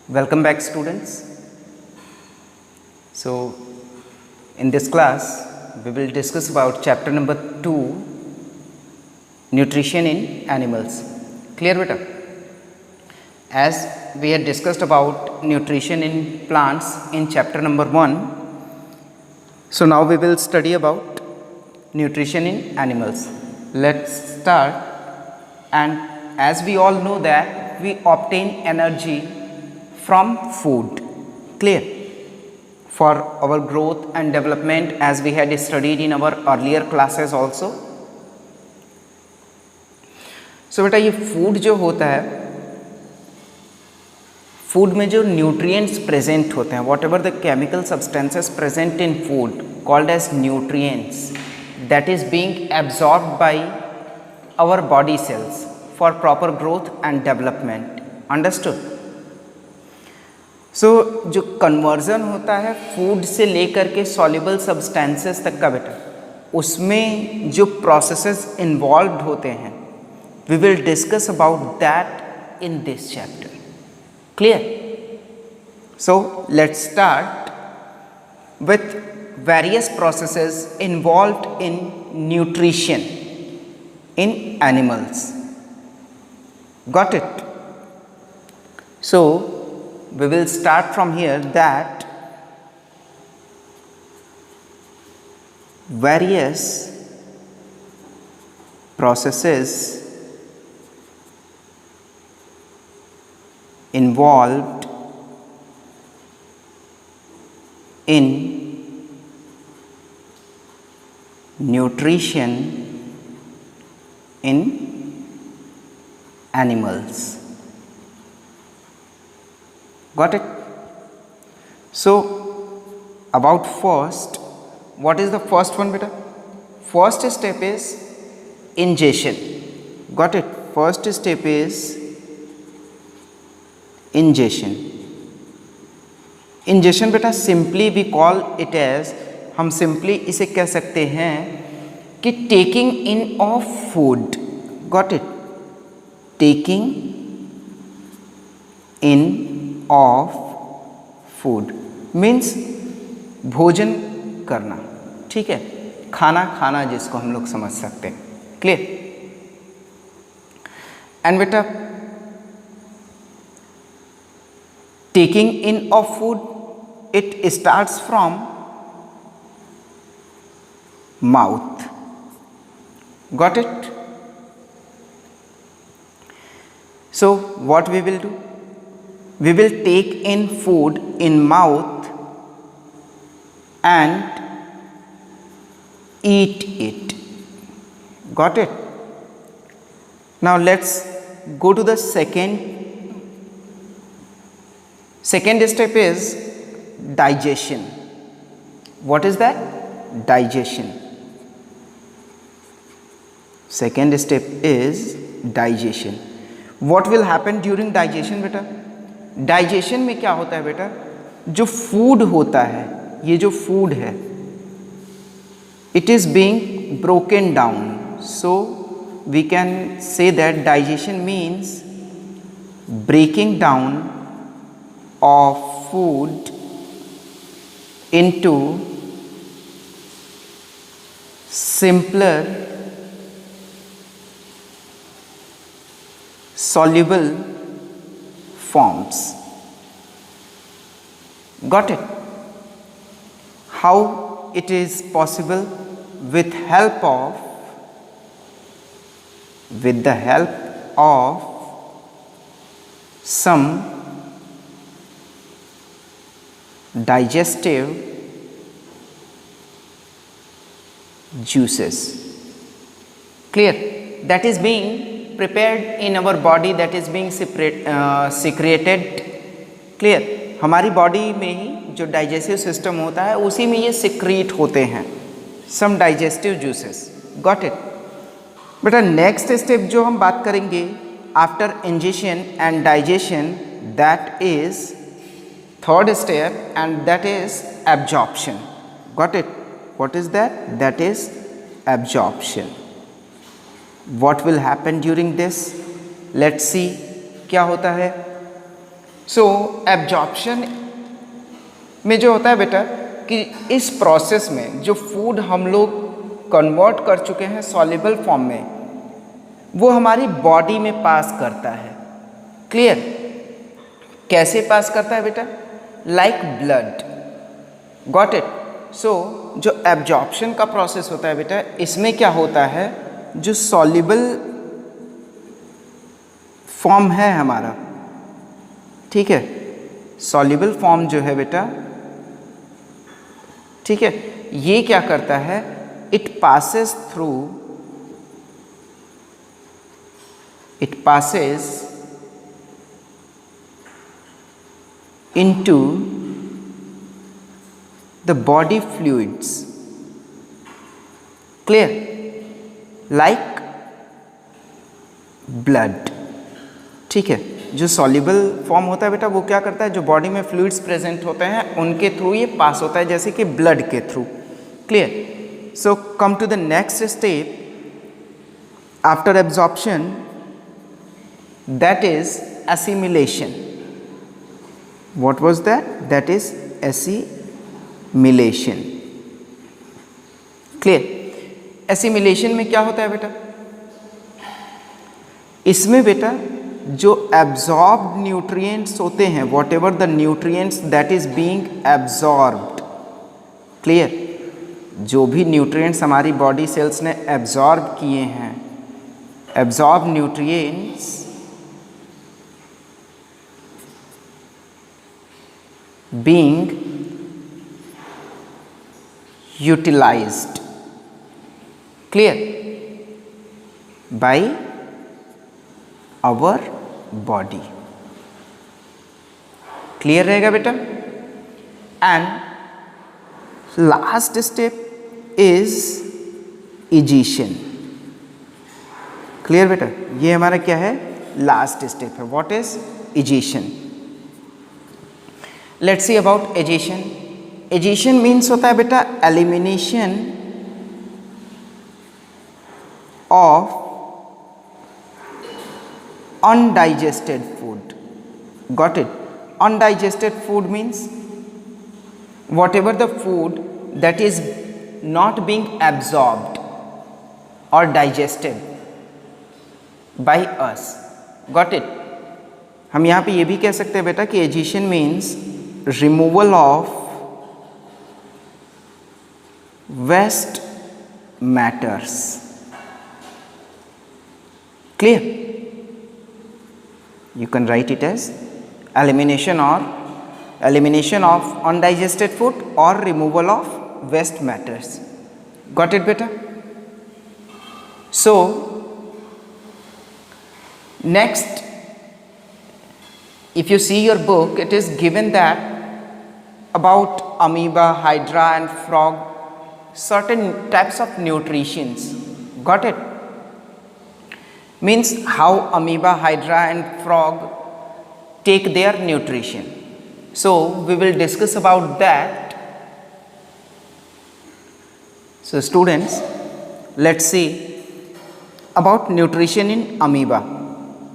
Welcome back, students. So, in this class, we will discuss about chapter number 2, nutrition in animals. Clear, beta? As we had discussed about nutrition in plants in chapter number 1, so now we will study about nutrition in animals. Let's start. And as we all know that we obtain energy from food. Clear? For our growth and development, as we had studied in our earlier classes also. So बेटा ये food जो होता है, food में जो nutrients present होते हैं, whatever the chemical substances present in food called as nutrients, that is being absorbed by our body cells for proper growth and development. Understood? So जो कन्वर्जन होता है फूड से लेकर के सॉल्युबल सब्सटेंसेस तक का बेटा, उसमें जो प्रोसेसेस इन्वॉल्व होते हैं, we will discuss about that in this chapter. Clear? So let's start with various processes involved in nutrition in animals. Got it? So we will start from here that various processes involved in nutrition in animals. Got it? So about first, what is the first one beta? First step is ingestion. Got it? First step is ingestion. Ingestion beta simply we call it as, हम simply इसे कह सकते हैं कि taking in of food. Got it? Taking in of food means भोजन करना. ठीक है? खाना खाना जिसको हम लोग समझ सकते हैं. क्लियर? एंड बेटा taking in of food, it starts from mouth. Got it? So what we will do? We will take in food in mouth and eat it. Got it? Now let's go to the second step is digestion. What is that? Digestion. Second step is digestion. What will happen during digestion बेटा? Digestion में क्या होता है बेटा? जो food होता है, ये जो फूड है, it is being broken down. So we can say that digestion means breaking down of food into simpler soluble forms. Got it? How it is possible? With the help of some digestive juices. Clear? That is being prepared in our body, that is being secreted. Clear? हमारी body में ही जो digestive system होता है उसी में ये secrete होते हैं, सम डाइजेस्टिव जूसेस. Got it? बेटा नेक्स्ट स्टेप जो हम बात करेंगे after ingestion and digestion, that is third step and that is absorption. Got it? What is that? That is absorption. What will happen during this? Let's see क्या होता है. सो absorption में जो होता है बेटा कि इस प्रोसेस में जो फूड हम लोग कन्वर्ट कर चुके हैं सॉल्युबल फॉर्म में, वो हमारी बॉडी में पास करता है। क्लियर? कैसे पास करता है बेटा? Like blood. Got it? So जो एब्जॉर्प्शन का प्रोसेस होता है बेटा, इसमें क्या होता है, जो सॉल्युबल फॉर्म है हमारा, ठीक है, सॉल्युबल फॉर्म जो है बेटा, ठीक है, ये क्या करता है, it passes into the body fluids. Clear? Like blood. ठीक है, जो सॉल्युबल फॉर्म होता है बेटा वो क्या करता है, जो बॉडी में फ्लूइड्स प्रेजेंट होते हैं उनके थ्रू ये पास होता है, जैसे कि ब्लड के थ्रू। Clear? So come to the next step after absorption, that is assimilation. What was that? That is assimilation. Clear? assimilation में क्या होता है बेटा? इसमें बेटा जो एब्जॉर्ब्ड न्यूट्रिएंट्स होते हैं, whatever the nutrients that is being absorbed, clear, जो भी न्यूट्रिएंट्स हमारी बॉडी सेल्स ने एब्जॉर्ब किए हैं, absorb nutrients being utilized, clear, by our body. Clear रहेगा बेटा? And last step is egestion. Clear बेटा? ये हमारा क्या है, लास्ट स्टेप है. What is egestion? Let's see about egestion. Egestion means होता है बेटा elimination of undigested food. Got it? Undigested food means whatever the food that is not being absorbed और digested by us. Got it? हम यहाँ पे ये भी कह सकते हैं बेटा कि egestion means removal of waste matters. Clear? You can write it as elimination of undigested food or removal of waste matters. Got it beta? So next, if you see your book, it is given that about amoeba, hydra and frog, certain types of nutritions. Got it? Means how amoeba, hydra and frog take their nutrition. So we will discuss about that. So students, let's see about nutrition in amoeba.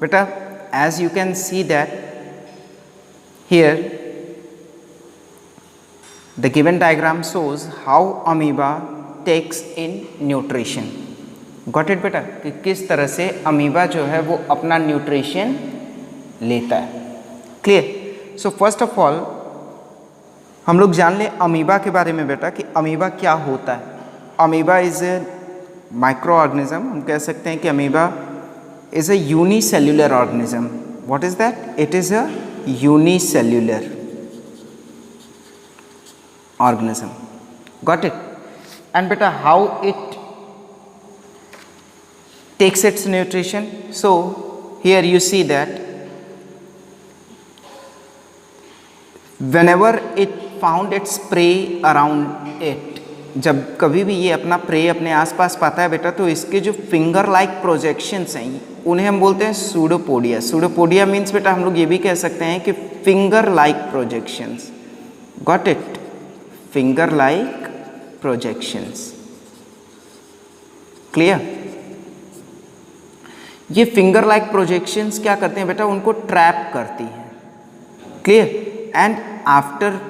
Beta, as you can see that here the given diagram shows how amoeba takes in nutrition. Got it बेटा? कि किस तरह से amoeba जो है वो अपना nutrition लेता है. Clear? So first of all हम लोग जान लें अमीबा के बारे में बेटा कि अमीबा क्या होता है. Amoeba is a micro organism. हम कह सकते हैं कि amoeba is a unicellular organism. What is that? It is a unicellular organism. Got it? And बेटा how it takes its nutrition? So here you see that whenever it found its prey around it, जब कभी भी ये अपना pray अपने आसपास पाता है बेटा, तो इसके जो फिंगर लाइक प्रोजेक्शंस हैं उन्हें हम बोलते हैं सूडोपोडिया. सूडोपोडिया मीन्स बेटा हम लोग ये भी कह सकते हैं कि finger like projections. Got it? Finger like projections. Clear? ये फिंगर लाइक प्रोजेक्शंस क्या करते हैं बेटा? उनको ट्रैप करती हैं. Clear. And after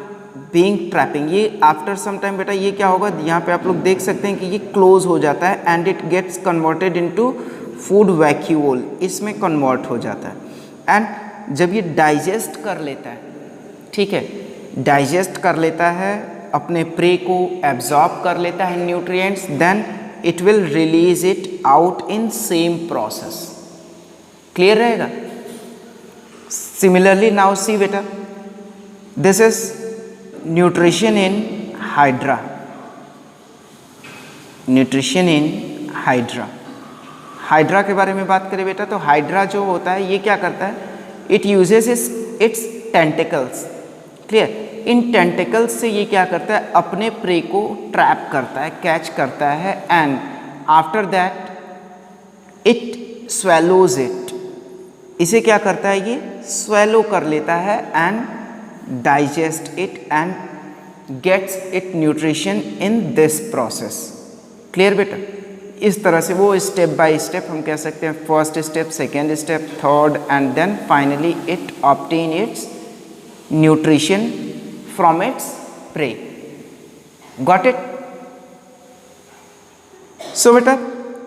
being trapping, ये आफ्टर सम टाइम बेटा ये क्या होगा, यहाँ पे आप लोग देख सकते हैं कि ये क्लोज हो जाता है and it gets converted into food vacuole, इसमें कन्वर्ट हो जाता है। एंड जब ये डाइजेस्ट कर लेता है, ठीक है, डाइजेस्ट कर लेता है, अपने प्रे को एब्जॉर्ब कर लेता है nutrients, then it will release it out in same process. Clear रहेगा। सिमिलरली नाउ सी बेटा, this is nutrition in hydra, nutrition in hydra. Hydra के बारे में बात करें बेटा, तो हाइड्रा जो होता है ये क्या करता है, it uses it's tentacles. Clear. In tentacles से ये क्या करता है, अपने प्रे को ट्रैप करता है, कैच करता है, and after that it swallows it, इसे क्या करता है, ये स्वेलो कर लेता है and digest it and gets it nutrition in this process. Clear बेटा। इस तरह से वो स्टेप बाय स्टेप हम कह सकते हैं, first step, second step, third, and then finally it obtain its nutrition from its prey. Got it. So बेटा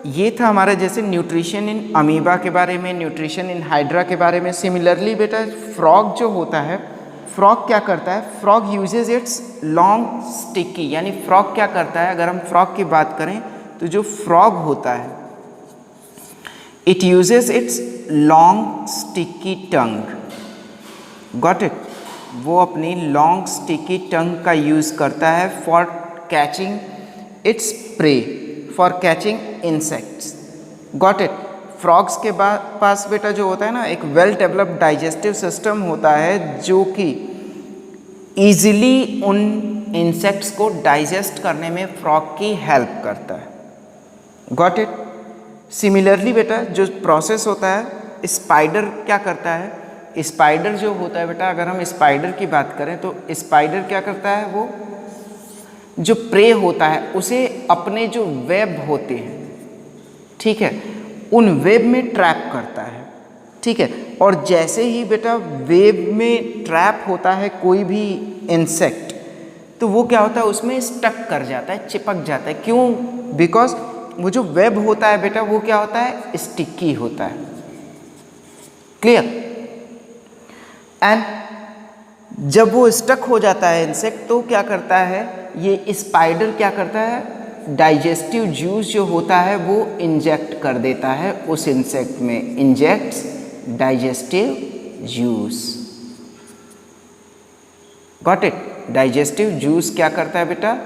ये था हमारा जैसे न्यूट्रिशन इन अमीबा के बारे में, न्यूट्रिशन इन हाइड्रा के बारे में। सिमिलरली बेटा फ्रॉग जो होता है, फ्रॉग क्या करता है, frog usage it's long sticky, यानी फ्रॉग क्या करता है, अगर हम फ्रॉग की बात करें तो जो फ्रॉग होता है it uses it's long sticky tongue. Got it. वो अपनी लॉन्ग स्टिकी टंग का यूज करता है for catching its prey, for catching insects. Got it. Frogs के पास बेटा जो होता है ना, एक वेल डेवलप्ड डाइजेस्टिव सिस्टम होता है जो कि ईजिली उन इंसेक्ट्स को डाइजेस्ट करने में फ्रॉग की हेल्प करता है। Got it. सिमिलरली बेटा जो प्रोसेस होता है, स्पाइडर क्या करता है, स्पाइडर जो होता है बेटा, अगर हम स्पाइडर की बात करें तो स्पाइडर क्या करता है, वो जो प्रे होता है उसे अपने जो वेब होते हैं, ठीक है, उन वेब में ट्रैप करता है। ठीक है। और जैसे ही बेटा वेब में ट्रैप होता है कोई भी इंसेक्ट, तो वो क्या होता है, उसमें स्टक कर जाता है, चिपक जाता है। क्यों? बिकॉज वो जो वेब होता है बेटा वो क्या होता है, स्टिकी होता है। क्लियर। एंड जब वो स्टक हो जाता है इंसेक्ट, तो क्या करता है, ये स्पाइडर क्या करता है, डाइजेस्टिव जूस जो होता है वो इंजेक्ट कर देता है उस इंसेक्ट में, injects digestive juice. Got it. Digestive juice क्या करता है बेटा,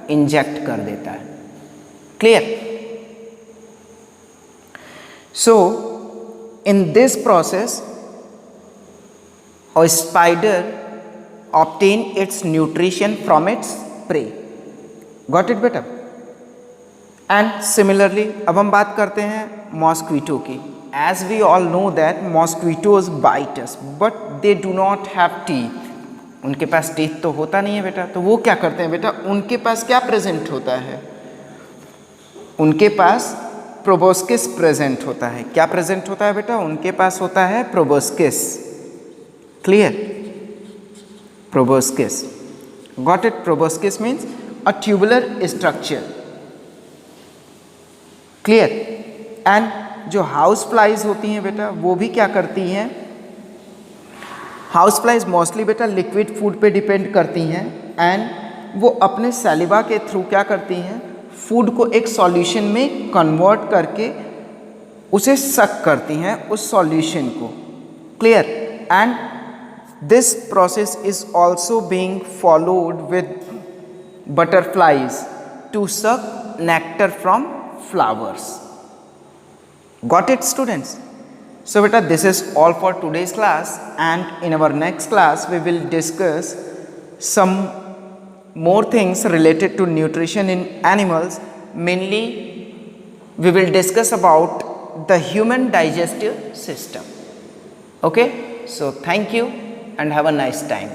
इंजेक्ट कर देता है। Clear. So in this process a spider obtain its nutrition from its prey. Got it बेटा। एंड सिमिलरली अब हम बात करते हैं मॉस्क्वीटो की। As we all know that mosquitoes bite us but they do not have teeth. उनके पास teeth तो होता नहीं है बेटा, तो वो क्या करते हैं बेटा, उनके पास क्या प्रेजेंट होता है, उनके पास प्रोबोस्किस प्रेजेंट होता है। क्या प्रेजेंट होता है बेटा, उनके पास होता है proboscis. Clear? Proboscis. Got it? Proboscis means a tubular structure. Clear? And जो हाउस फ्लाइज होती हैं बेटा वो भी क्या करती हैं, हाउस फ्लाइज मोस्टली बेटा लिक्विड फूड पे डिपेंड करती हैं एंड वो अपने सैलिवा के थ्रू क्या करती हैं, फूड को एक सॉल्यूशन में कन्वर्ट करके उसे सक करती हैं उस सॉल्यूशन को। Clear. And this process is also being followed with butterflies to suck nectar from flowers. Got it students? So beta this is all for today's class, and in our next class we will discuss some more things related to nutrition in animals. Mainly we will discuss about the human digestive system. Okay, so thank you and have a nice time.